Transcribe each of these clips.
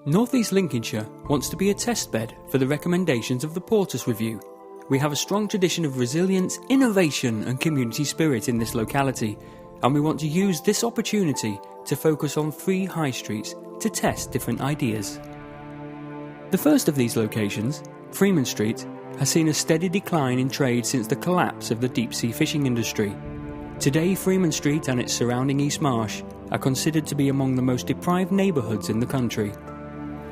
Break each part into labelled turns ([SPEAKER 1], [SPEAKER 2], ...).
[SPEAKER 1] North East Lincolnshire wants to be a testbed for the recommendations of the Portas Review. We have a strong tradition of resilience, innovation and community spirit in this locality, and we want to use this opportunity to focus on 3 high streets to test different ideas. The first of these locations, Freeman Street, has seen a steady decline in trade since the collapse of the deep-sea fishing industry. Today, Freeman Street and its surrounding East Marsh are considered to be among the most deprived neighbourhoods in the country.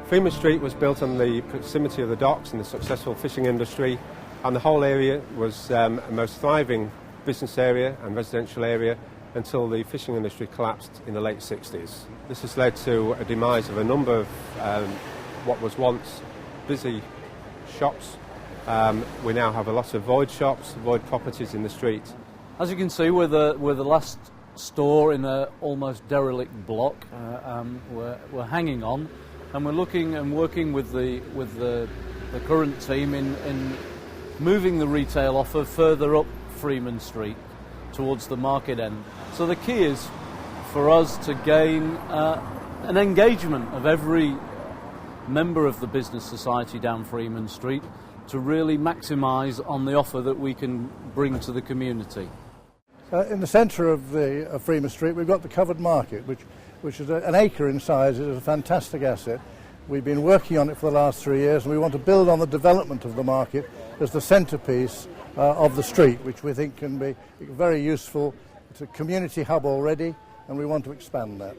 [SPEAKER 2] Freeman Street was built on the proximity of the docks and the successful fishing industry, and the whole area was a most thriving business area and residential area until the fishing industry collapsed in the late 60s. This has led to a demise of a number of what was once busy shops. We now have a lot of void shops, void properties in the street.
[SPEAKER 3] As you can see, we're the last store in an almost derelict block. We're hanging on, and we're looking and working with the current team in moving the retail offer further up Freeman Street towards the market end. So the key is for us to gain an engagement of every member of the business society down Freeman Street to really maximise on the offer that we can bring to the community.
[SPEAKER 4] In the centre of Freeman Street we've got the covered market, which is an acre in size. It is a fantastic asset. We've been working on it for the last 3 years, and we want to build on the development of the market as the centrepiece of the street, which we think can be very useful. It's a community hub already, and we want to expand that.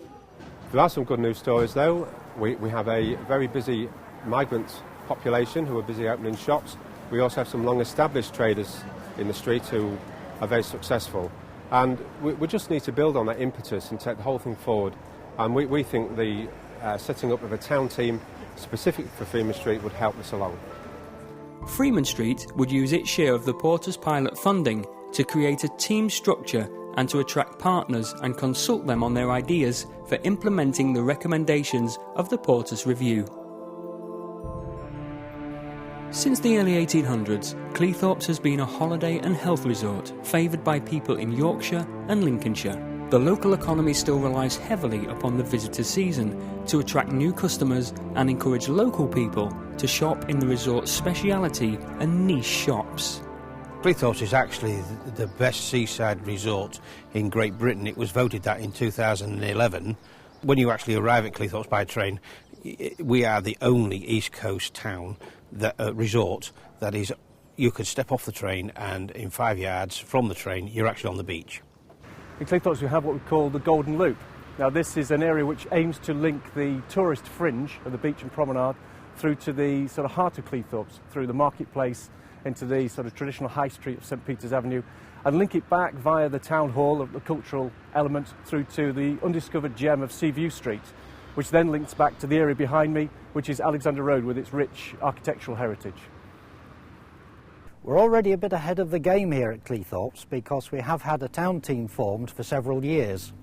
[SPEAKER 2] There are some good news stories though. We have a very busy migrant population who are busy opening shops. We also have some long-established traders in the street who are very successful. And we just need to build on that impetus and take the whole thing forward. And we think the setting up of a town team specific for Freeman Street would help this along.
[SPEAKER 1] Freeman Street would use its share of the Portas Pilot funding to create a team structure and to attract partners and consult them on their ideas for implementing the recommendations of the Portas Review. Since the early 1800s, Cleethorpes has been a holiday and health resort favoured by people in Yorkshire and Lincolnshire. The local economy still relies heavily upon the visitor season to attract new customers and encourage local people to shop in the resort's speciality and niche shops.
[SPEAKER 5] Cleethorpes is actually the best seaside resort in Great Britain. It was voted that in 2011. When you actually arrive at Cleethorpes by train, we are the only East Coast town resort that is, you could step off the train and in 5 yards from the train you're actually on the beach.
[SPEAKER 6] In Cleethorpes we have what we call the Golden Loop. Now this is an area which aims to link the tourist fringe of the beach and promenade through to the sort of heart of Cleethorpes, through the marketplace into the sort of traditional high street of St Peter's Avenue, and link it back via the town hall, the cultural element, through to the undiscovered gem of Seaview Street, which then links back to the area behind me, which is Alexander Road with its rich architectural heritage.
[SPEAKER 7] We're already a bit ahead of the game here at Cleethorpes because we have had a town team formed for several years.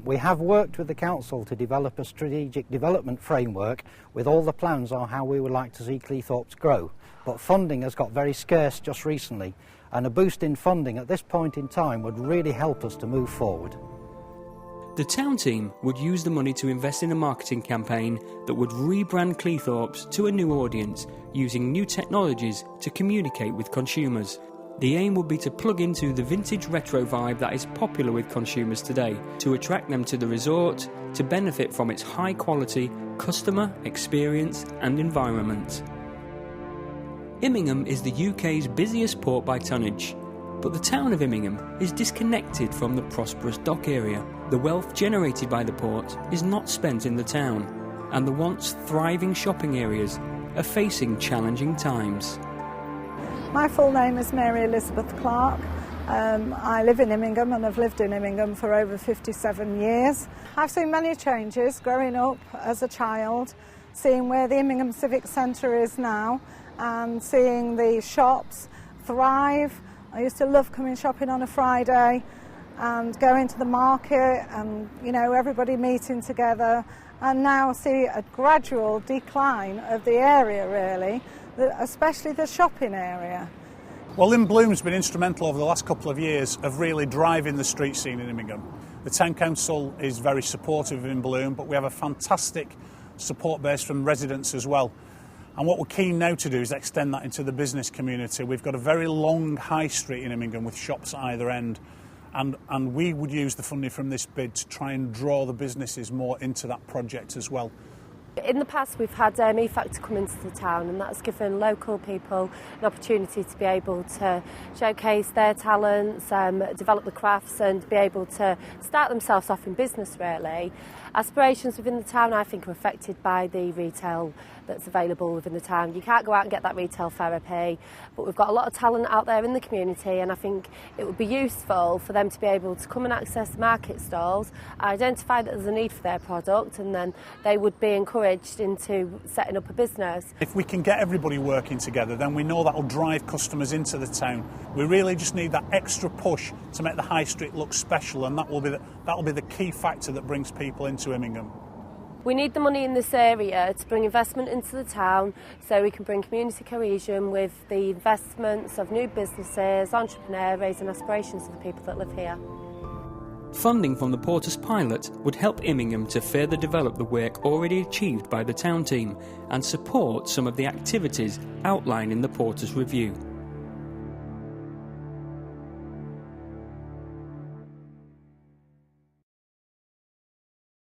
[SPEAKER 7] We have worked with the council to develop a strategic development framework with all the plans on how we would like to see Cleethorpes grow, but funding has got very scarce just recently, and a boost in funding at this point in time would really help us to move forward.
[SPEAKER 1] The town team would use the money to invest in a marketing campaign that would rebrand Cleethorpes to a new audience, using new technologies to communicate with consumers. The aim would be to plug into the vintage retro vibe that is popular with consumers today, to attract them to the resort, to benefit from its high quality customer experience and environment. Immingham is the UK's busiest port by tonnage, but the town of Immingham is disconnected from the prosperous dock area. The wealth generated by the port is not spent in the town, and the once thriving shopping areas are facing challenging times.
[SPEAKER 8] My full name is Mary Elizabeth Clark. I live in Immingham and have lived in Immingham for over 57 years. I've seen many changes growing up as a child, seeing where the Immingham Civic Centre is now and seeing the shops thrive. I used to love coming shopping on a Friday and going to the market and, you know, everybody meeting together, and now see a gradual decline of the area really, especially the shopping area.
[SPEAKER 9] Well, In Bloom's been instrumental over the last couple of years of really driving the street scene in Immingham. The Town Council is very supportive of In Bloom, but we have a fantastic support base from residents as well. And what we're keen now to do is extend that into the business community. We've got a very long high street in Immingham with shops at either end, and we would use the funding from this bid to try and draw the businesses more into that project as well.
[SPEAKER 10] In the past we've had E-Factor come into the town, and that's given local people an opportunity to be able to showcase their talents, develop the crafts and be able to start themselves off in business really. Aspirations within the town I think are affected by the retail that's available within the town. You can't go out and get that retail therapy, but we've got a lot of talent out there in the community, and I think it would be useful for them to be able to come and access market stalls, identify that there's a need for their product, and then they would be encouraged into setting up a business.
[SPEAKER 9] If we can get everybody working together, then we know that will drive customers into the town. We really just need that extra push to make the high street look special, and that will be the key factor that brings people into Immingham.
[SPEAKER 10] We need the money in this area to bring investment into the town so we can bring community cohesion with the investments of new businesses, entrepreneurs, raising aspirations of the people that live here.
[SPEAKER 1] Funding from the Portas pilot would help Immingham to further develop the work already achieved by the town team and support some of the activities outlined in the Portas review.